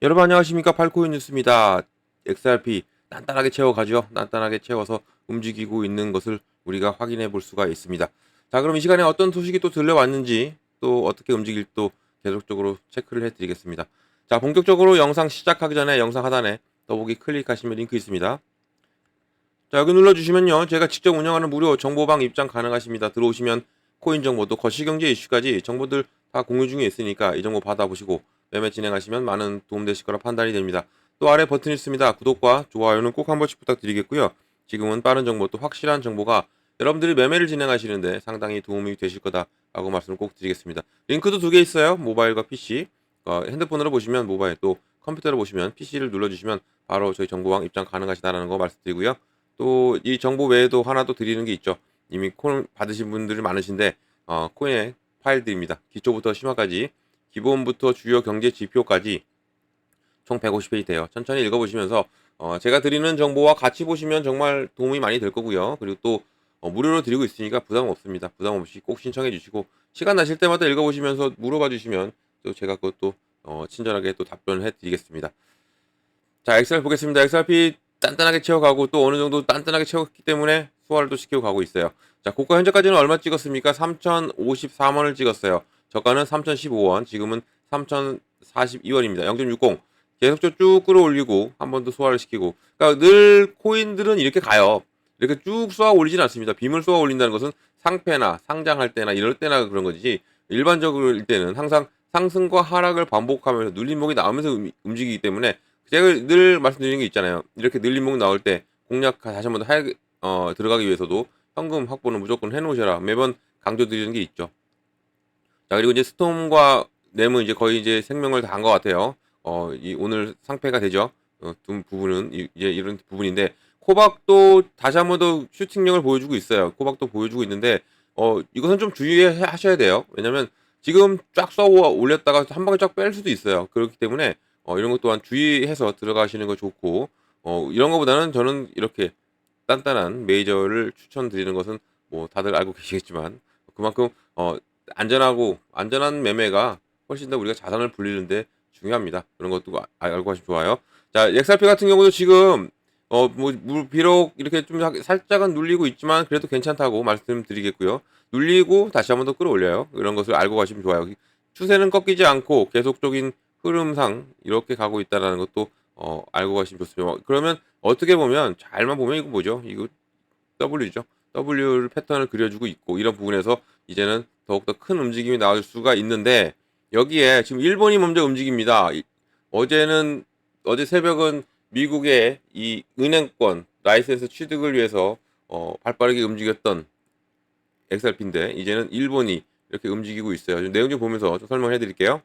여러분 안녕하십니까. 팔코인 뉴스입니다. XRP 단단하게 채워가죠. 단단하게 채워서 움직이고 있는 것을 우리가 확인해 볼 수가 있습니다. 자, 그럼 이 시간에 어떤 소식이 또 들려왔는지, 또 어떻게 움직일 또 계속적으로 체크를 해드리겠습니다. 자, 본격적으로 영상 시작하기 전에 영상 하단에 더보기 클릭하시면 링크 있습니다. 자, 여기 눌러주시면요, 제가 직접 운영하는 무료 정보방 입장 가능하십니다. 들어오시면 코인 정보, 또 거시경제 이슈까지 정보들 다 공유 중에 있으니까 이 정보 받아보시고 매매 진행하시면 많은 도움되실 거라 판단이 됩니다. 또 아래 버튼이 있습니다. 구독과 좋아요는 꼭 한 번씩 부탁드리겠고요. 지금은 빠른 정보, 또 확실한 정보가 여러분들이 매매를 진행하시는데 상당히 도움이 되실 거다라고 말씀을 꼭 드리겠습니다. 링크도 두 개 있어요. 모바일과 PC. 핸드폰으로 보시면 모바일, 또 컴퓨터로 보시면 PC를 눌러주시면 바로 저희 정보방 입장 가능하시다는 거 말씀드리고요. 또 이 정보 외에도 하나 더 드리는 게 있죠. 이미 코인 받으신 분들이 많으신데 코인의 파일들입니다. 기초부터 심화까지, 기본부터 주요 경제 지표까지 총 150페이지 돼요. 천천히 읽어보시면서 제가 드리는 정보와 같이 보시면 정말 도움이 많이 될 거고요. 그리고 또 무료로 드리고 있으니까 부담 없습니다. 부담 없이 꼭 신청해 주시고 시간 나실 때마다 읽어보시면서 물어봐 주시면 또 제가 그것도 친절하게 또 답변을 해드리겠습니다. 자, 엑셀 보겠습니다. XRP 단단하게 채워가고 또 어느 정도 단단하게 채웠기 때문에 소화를 또 시키고 가고 있어요. 자, 고가 현재까지는 얼마 찍었습니까? 3,054원을 찍었어요. 저가는 3,015원, 지금은 3,042원입니다. 0.60. 계속적으로 쭉 끌어올리고 한 번 더 소화를 시키고. 그러니까 늘 코인들은 이렇게 가요. 이렇게 쭉 쏘아 올리진 않습니다. 빔을 쏘아 올린다는 것은 상패나 상장할 때나 이럴 때나 그런 거지. 일반적일 때는 항상 상승과 하락을 반복하면서 눌림목이 나오면서 움직이기 때문에 제가 늘 말씀드리는 게 있잖아요. 이렇게 늘림목 나올 때 공략 다시 한번 들어가기 위해서도 현금 확보는 무조건 해놓으셔라. 매번 강조드리는 게 있죠. 자, 그리고 이제 스톰과 램은 이제 거의 이제 생명을 다한 것 같아요. 이 오늘 상패가 되죠. 두 부분은 이제 이런 부분인데, 코박도 다시 한번 더 슈팅력을 보여주고 있어요. 코박도 보여주고 있는데, 이것은 좀 주의하셔야 돼요. 왜냐면 지금 쫙 쏘아 올렸다가 한 방에 쫙 뺄 수도 있어요. 그렇기 때문에 이런 것 또한 주의해서 들어가시는 거 좋고, 이런 것보다는 저는 이렇게 단단한 메이저를 추천드리는 것은 뭐 다들 알고 계시겠지만, 그만큼 안전한 매매가 훨씬 더 우리가 자산을 불리는데 중요합니다. 그런 것도 알고 하시면 좋아요. 자, XRP 같은 경우도 지금 비록 이렇게 좀 살짝은 눌리고 있지만 그래도 괜찮다고 말씀드리겠고요. 눌리고 다시 한번 더 끌어올려요. 이런 것을 알고 가시면 좋아요. 추세는 꺾이지 않고 계속적인 흐름상 이렇게 가고 있다는 것도 알고 가시면 좋습니다. 그러면 어떻게 보면 잘만 보면 이거 뭐죠? 이거 W죠. W 패턴을 그려주고 있고, 이런 부분에서 이제는 더욱더 큰 움직임이 나올 수가 있는데, 여기에 지금 일본이 먼저 움직입니다. 어제 새벽은 미국의 이 은행권 라이센스 취득을 위해서 발빠르게 움직였던 XRP인데, 이제는 일본이 이렇게 움직이고 있어요. 내용 좀 보면서 좀 설명해 드릴게요.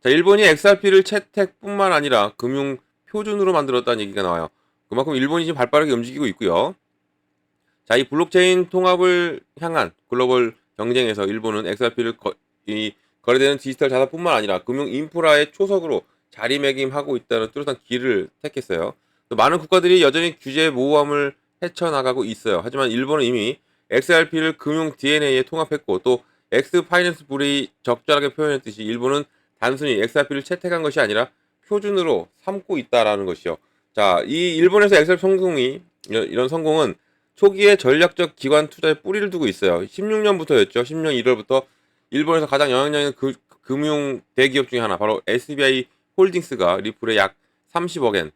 자, 일본이 XRP를 채택뿐만 아니라 금융 표준으로 만들었다는 얘기가 나와요. 그만큼 일본이 지금 발빠르게 움직이고 있고요. 자, 이 블록체인 통합을 향한 글로벌 경쟁에서 일본은 XRP를 거래되는 디지털 자산뿐만 아니라 금융 인프라의 초석으로 자리매김하고 있다는 뚜렷한 길을 택했어요. 또 많은 국가들이 여전히 규제 모호함을 헤쳐나가고 있어요. 하지만 일본은 이미 XRP를 금융 DNA에 통합했고, 또 엑스파이낸스 불이 적절하게 표현했듯이 일본은 단순히 XRP를 채택한 것이 아니라 표준으로 삼고 있다라는 것이요. 자, 이 일본에서 XRP 이런 성공은 초기에 전략적 기관 투자에 뿌리를 두고 있어요. 16년부터였죠. 16년 1월부터 일본에서 가장 영향력 있는 금융 대기업 중에 하나, 바로 SBI 홀딩스가 리플에 약 30억엔,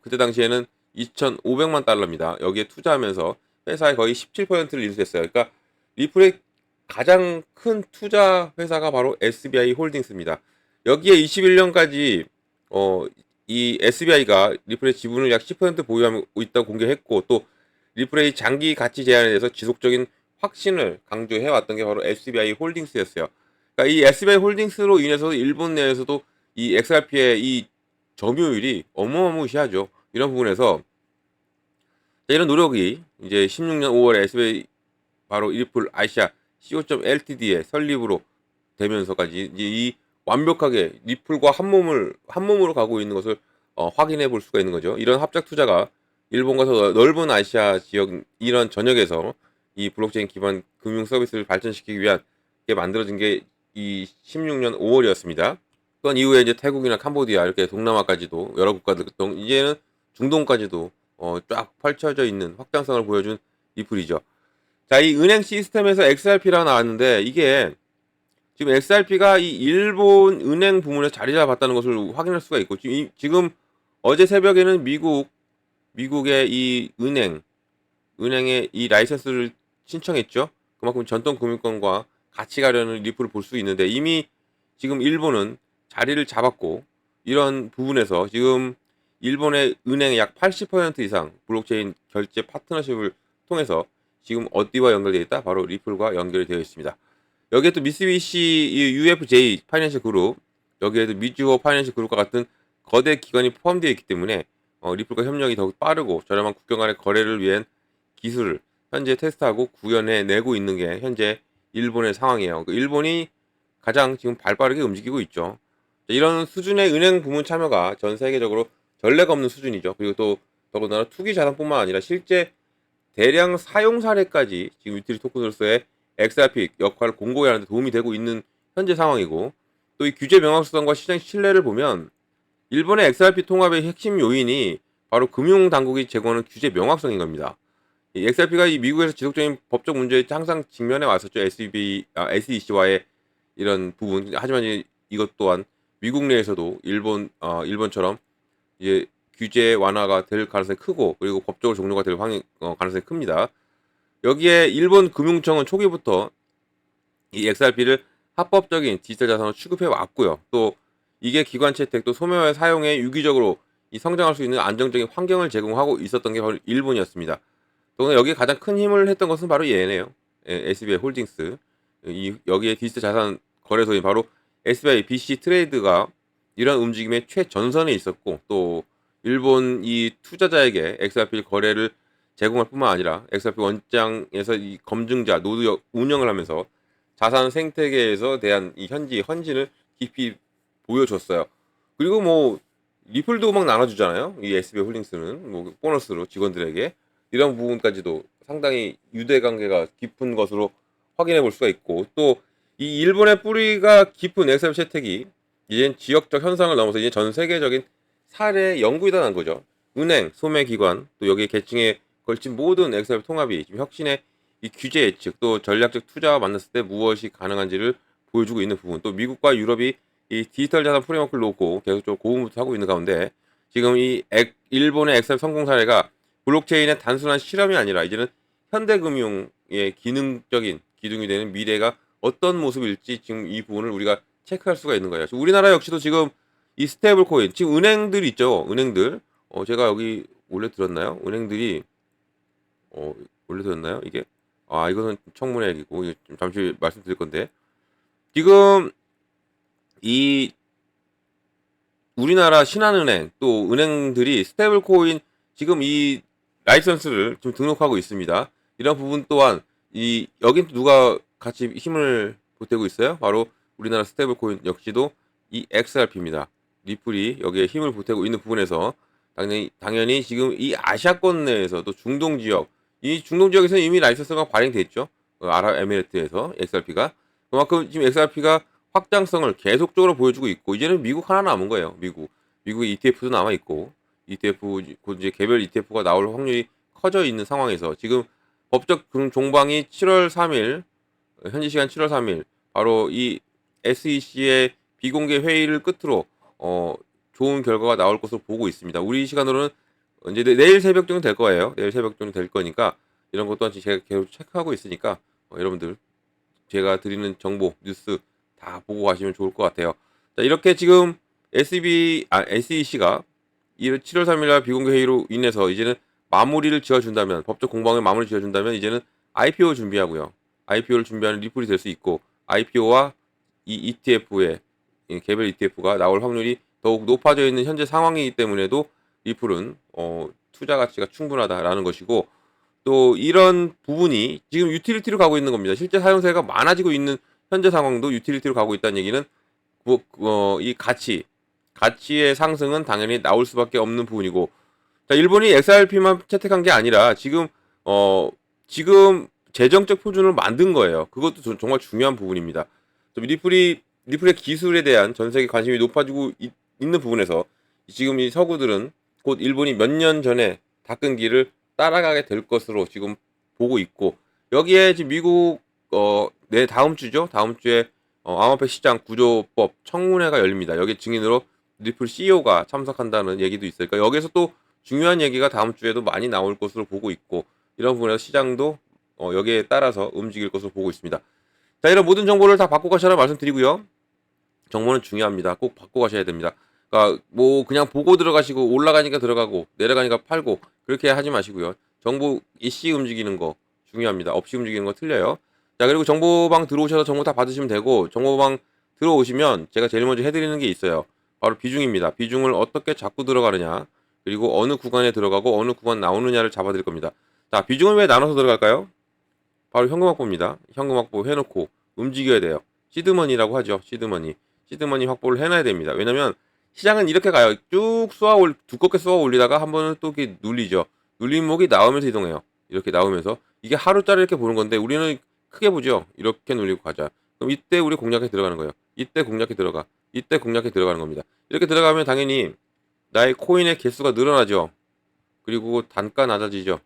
그때 당시에는 2,500만 달러입니다. 여기에 투자하면서 회사의 거의 17%를 인수했어요. 그러니까 리플의 가장 큰 투자 회사가 바로 SBI 홀딩스입니다. 여기에 21년까지 이 SBI가 리플의 지분을 약 10% 보유하고 있다고 공개했고, 또 리플의 장기 가치 제한에 대해서 지속적인 확신을 강조해왔던 게 바로 SBI 홀딩스였어요. 그러니까 이 SBI 홀딩스로 인해서 일본 내에서도 이 XRP의 이 점유율이 어마어마시하죠. 이런 부분에서 이런 노력이 이제 16년 5월에 SBI 바로 리플 아시아 co.ltd의 설립으로 되면서까지 이 완벽하게 리플과 한 몸으로 가고 있는 것을 확인해 볼 수가 있는 거죠. 이런 합작 투자가 일본과 더 넓은 아시아 지역 이런 전역에서 이 블록체인 기반 금융 서비스를 발전시키기 위한 게 만들어진 게 이 16년 5월이었습니다. 또한 이후에 이제 태국이나 캄보디아 이렇게 동남아까지도 여러 국가들 이제는 중동까지도 쫙 펼쳐져 있는 확장성을 보여준 리플이죠. 자, 이 은행 시스템에서 XRP가 나왔는데 이게 지금 XRP가 이 일본 은행 부문에 자리 잡았다는 것을 확인할 수가 있고 지금 어제 새벽에는 미국의 이 은행의 이 라이선스를 신청했죠. 그만큼 전통 금융권과 같이 가려는 리플을 볼 수 있는데 이미 지금 일본은 자리를 잡았고 이런 부분에서 지금 일본의 은행의 약 80% 이상 블록체인 결제 파트너십을 통해서 지금 어디와 연결되어 있다? 바로 리플과 연결이 되어 있습니다. 여기에 또 미쓰비시 UFJ 파이낸셜 그룹, 여기에도 미즈호 파이낸셜 그룹과 같은 거대 기관이 포함되어 있기 때문에 리플과 협력이 더욱 빠르고 저렴한 국경 간의 거래를 위한 기술을 현재 테스트하고 구현해 내고 있는 게 현재 일본의 상황이에요. 일본이 가장 지금 발빠르게 움직이고 있죠. 이런 수준의 은행 부문 참여가 전 세계적으로 전례가 없는 수준이죠. 그리고 또 더군다나 투기 자산뿐만 아니라 실제 대량 사용 사례까지 지금 유틸리티 토큰으로서의 XRP 역할을 공고히 하는 데 도움이 되고 있는 현재 상황이고 또 이 규제 명확성과 시장 신뢰를 보면 일본의 XRP 통합의 핵심 요인이 바로 금융당국이 제공하는 규제 명확성인 겁니다. 이 XRP가 이 미국에서 지속적인 법적 문제에 항상 직면해 왔었죠. SEC와의 이런 부분. 하지만 이것 또한 미국 내에서도 일본처럼 이제 규제 완화가 될 가능성이 크고 그리고 법적으로 종료가 될 가능성이 큽니다. 여기에 일본 금융청은 초기부터 이 XRP를 합법적인 디지털 자산으로 취급해 왔고요. 또 이게 기관채 혜택 또 소매화 사용에 유기적으로 성장할 수 있는 안정적인 환경을 제공하고 있었던 게 바로 일본이었습니다. 또 여기에 가장 큰 힘을 했던 것은 바로 얘네요. SBI 홀딩스. 여기에 디지털 자산 거래소인 바로 SBI BC 트레이드가 이런 움직임의 최전선에 있었고 또 일본 이 투자자에게 XRP 거래를 제공할 뿐만 아니라 XRP 원장에서 이 검증자 노드 운영을 하면서 자산 생태계에서 대한 이 헌신을 깊이 보여줬어요. 그리고 뭐 리플도 막 나눠주잖아요. 이 SBI 홀딩스는 뭐 보너스로 직원들에게 이런 부분까지도 상당히 유대 관계가 깊은 것으로 확인해 볼 수가 있고 또 이 일본의 뿌리가 깊은 XRP 채택이 이젠 지역적 현상을 넘어서 이제 전 세계적인 사례 연구이다 난 거죠. 은행, 소매기관 또 여기에 계층에 걸친 모든 XRP 통합이 지금 혁신의 이 규제 예측 또 전략적 투자와 만났을 때 무엇이 가능한지를 보여주고 있는 부분 또 미국과 유럽이 이 디지털 자산 프레임워크를 놓고 계속적으로 고군분투하고 있는 가운데 지금 일본의 XRP 성공 사례가 블록체인의 단순한 실험이 아니라 이제는 현대금융의 기능적인 기둥이 되는 미래가 어떤 모습일지 지금 이 부분을 우리가 체크할 수가 있는 거예요. 우리나라 역시도 지금 이 스테이블 코인 지금 은행들 있죠. 은행들 제가 여기 올려드렸나요? 은행들이 올려드렸나요? 이게 이거는 청문회 얘기고 이거 좀 잠시 말씀드릴 건데 지금 이 우리나라 신한은행 또 은행들이 스테이블 코인 지금 이 라이선스를 좀 등록하고 있습니다. 이런 부분 또한 여긴 누가 같이 힘을 보태고 있어요? 바로 우리나라 스테이블 코인 역시도 이 XRP입니다. 리플이 여기에 힘을 보태고 있는 부분에서 당연히 지금 이 아시아권 내에서도 중동 지역 이 중동 지역에서는 이미 라이선스가 발행됐죠. 아랍에미레이트에서 XRP가 그만큼 지금 XRP가 확장성을 계속적으로 보여주고 있고 이제는 미국 하나 남은 거예요. 미국의 ETF도 남아 있고 ETF 곧 이제 개별 ETF가 나올 확률이 커져 있는 상황에서 지금 법적 종방이 7월 3일 현지 시간 7월 3일 바로 이 SEC의 비공개 회의를 끝으로 좋은 결과가 나올 것으로 보고 있습니다. 우리 시간으로는 이제 내일 새벽 정도 될 거예요. 내일 새벽 정도 될 거니까 이런 것 또한 제가 계속 체크하고 있으니까 여러분들 제가 드리는 정보 뉴스 다 보고 가시면 좋을 것 같아요. 자, 이렇게 지금 SEC가 7월 3일 날 비공개 회의로 인해서 이제는 마무리를 지어준다면 법적 공방을 마무리 지어준다면 이제는 IPO 준비하고요. IPO를 준비하는 리플이 될 수 있고 IPO와 이 ETF의 개별 ETF가 나올 확률이 더욱 높아져 있는 현재 상황이기 때문에도 리플은 투자 가치가 충분하다라는 것이고 또 이런 부분이 지금 유틸리티로 가고 있는 겁니다. 실제 사용자가 많아지고 있는 현재 상황도 유틸리티로 가고 있다는 얘기는 이 가치의 상승은 당연히 나올 수밖에 없는 부분이고 자, 일본이 XRP만 채택한 게 아니라 지금 재정적 표준을 만든 거예요. 그것도 정말 중요한 부분입니다. 리플의 기술에 대한 전 세계 관심이 높아지고 있는 부분에서 지금 이 서구들은 곧 일본이 몇 년 전에 닦은 길을 따라가게 될 것으로 지금 보고 있고, 여기에 지금 미국 내 다음 주죠. 다음 주에 암호화폐 시장 구조법 청문회가 열립니다. 여기 증인으로 리플 CEO가 참석한다는 얘기도 있으니까 여기서 또 중요한 얘기가 다음 주에도 많이 나올 것으로 보고 있고, 이런 부분에서 시장도 여기에 따라서 움직일 것으로 보고 있습니다. 자, 이런 모든 정보를 다 받고 가셔라 말씀드리고요. 정보는 중요합니다. 꼭 받고 가셔야 됩니다. 그러니까 뭐 그냥 보고 들어가시고 올라가니까 들어가고 내려가니까 팔고 그렇게 하지 마시고요. 정보 이씨 움직이는 거 중요합니다. 없이 움직이는 거 틀려요. 자, 그리고 정보방 들어오셔서 정보 다 받으시면 되고, 정보방 들어오시면 제가 제일 먼저 해드리는 게 있어요. 바로 비중입니다. 비중을 어떻게 잡고 들어가느냐, 그리고 어느 구간에 들어가고 어느 구간 나오느냐를 잡아드릴 겁니다. 자, 비중을 왜 나눠서 들어갈까요? 바로 현금 확보입니다. 현금 확보 해놓고 움직여야 돼요. 시드머니라고 하죠. 시드머니 확보를 해놔야 됩니다. 왜냐면 시장은 이렇게 가요. 쭉 두껍게 쏘아 올리다가 한 번은 또 이렇게 눌리죠. 눌린 목이 나오면서 이동해요. 이렇게 나오면서 이게 하루짜리 이렇게 보는 건데 우리는 크게 보죠. 이렇게 눌리고 가자. 그럼 이때 우리 공략에 들어가는 거예요. 이때 공략에 들어가. 이때 공략에 들어가는 겁니다. 이렇게 들어가면 당연히 나의 코인의 개수가 늘어나죠. 그리고 단가 낮아지죠.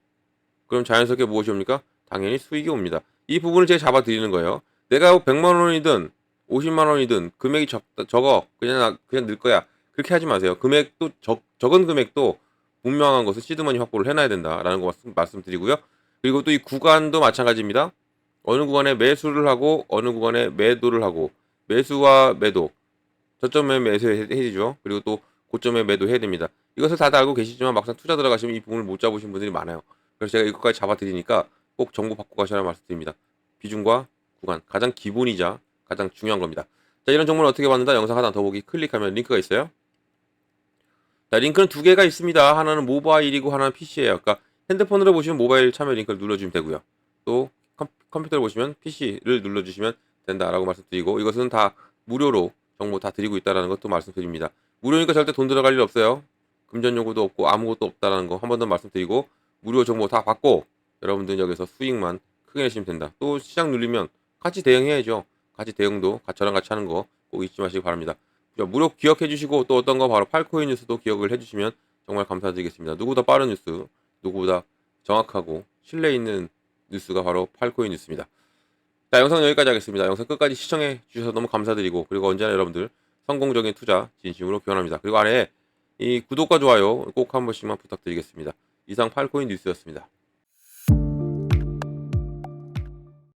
그럼 자연스럽게 무엇이 옵니까? 당연히 수익이 옵니다. 이 부분을 제가 잡아드리는 거예요. 내가 100만 원이든 50만 원이든 금액이 적어 그냥 넣을 거야. 그렇게 하지 마세요. 금액도 적은 금액도 분명한 것을 시드머니 확보를 해놔야 된다라는 거 말씀드리고요. 그리고 또 이 구간도 마찬가지입니다. 어느 구간에 매수를 하고 어느 구간에 매도를 하고, 매수와 매도, 저점에 매수해야 되죠. 그리고 또 고점에 매도해야 됩니다. 이것을 다들 알고 계시지만 막상 투자 들어가시면 이 부분을 못 잡으신 분들이 많아요. 그래서 제가 이것까지 잡아드리니까 꼭 정보 받고 가셔라 말씀드립니다. 비중과 구간, 가장 기본이자 가장 중요한 겁니다. 자, 이런 정보를 어떻게 받는다? 영상 하나 더 보기 클릭하면 링크가 있어요. 자, 링크는 두 개가 있습니다. 하나는 모바일이고 하나는 PC예요. 그러니까 핸드폰으로 보시면 모바일 참여 링크를 눌러주시면 되고요. 또 컴퓨터로 보시면 PC를 눌러주시면 된다라고 말씀드리고, 이것은 다 무료로 정보 다 드리고 있다는 것도 말씀드립니다. 무료니까 절대 돈 들어갈 일 없어요. 금전 요구도 없고 아무것도 없다는 거 한 번 더 말씀드리고, 무료 정보 다 받고 여러분들은 여기서 수익만 크게 내시면 된다. 또 시장 눌리면 같이 대응해야죠. 같이 대응도 저랑 같이 하는 거 꼭 잊지 마시기 바랍니다. 무료 기억해 주시고, 또 어떤 거 바로 팔코인 뉴스도 기억을 해 주시면 정말 감사드리겠습니다. 누구보다 빠른 뉴스, 누구보다 정확하고 신뢰 있는 뉴스가 바로 팔코인 뉴스입니다. 자, 영상은 여기까지 하겠습니다. 영상 끝까지 시청해 주셔서 너무 감사드리고, 그리고 언제나 여러분들 성공적인 투자 진심으로 기원합니다. 그리고 아래에 이 구독과 좋아요 꼭 한 번씩만 부탁드리겠습니다. 이상 팔코인 뉴스였습니다.